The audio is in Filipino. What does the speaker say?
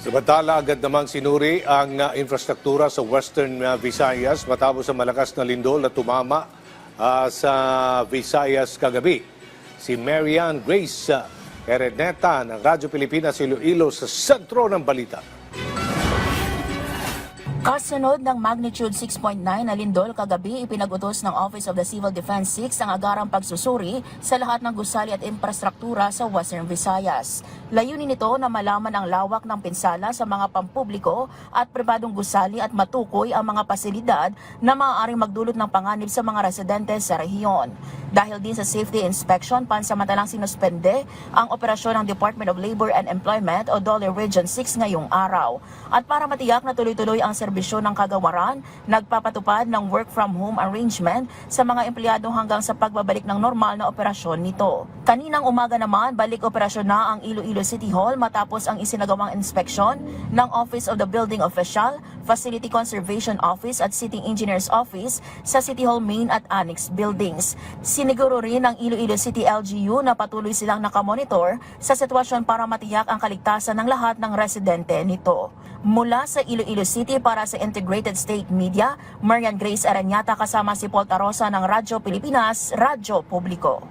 Samantala, agad namang sinuri ang infrastruktura sa Western Visayas matapos ang malakas na lindol na tumama sa Visayas kagabi. Si Marian Grace Hereneta ng Radyo Pilipinas Iloilo sa sentro ng balita. Kasunod ng magnitude 6.9 na lindol kagabi, ipinag-utos ng Office of the Civil Defense 6 ang agarang pagsusuri sa lahat ng gusali at infrastruktura sa Western Visayas. Layunin nito na malaman ang lawak ng pinsala sa mga pampubliko at pribadong gusali at matukoy ang mga pasilidad na maaaring magdulot ng panganib sa mga residente sa rehiyon. Dahil din sa safety inspection, pansamantalang sinuspende ang operasyon ng Department of Labor and Employment o DOLE Region 6 ngayong araw. At para matiyak na tuloy-tuloy ang serbisyo ng kagawaran, nagpapatupad ng work from home arrangement sa mga empleyado hanggang sa pagbabalik ng normal na operasyon nito. Kaninang umaga naman, balik operasyon na ang Iloilo City Hall matapos ang isinagawang inspeksyon ng Office of the Building Official, Facility Conservation Office at City Engineer's Office sa City Hall Main at Annex Buildings. Siniguro rin ng Iloilo City LGU na patuloy silang nakamonitor sa sitwasyon para matiyak ang kaligtasan ng lahat ng residente nito. Mula sa Iloilo City para sa Integrated State Media, Marian Grace Hereneta kasama si Paul Tarosa ng Radyo Pilipinas, Radyo Publiko.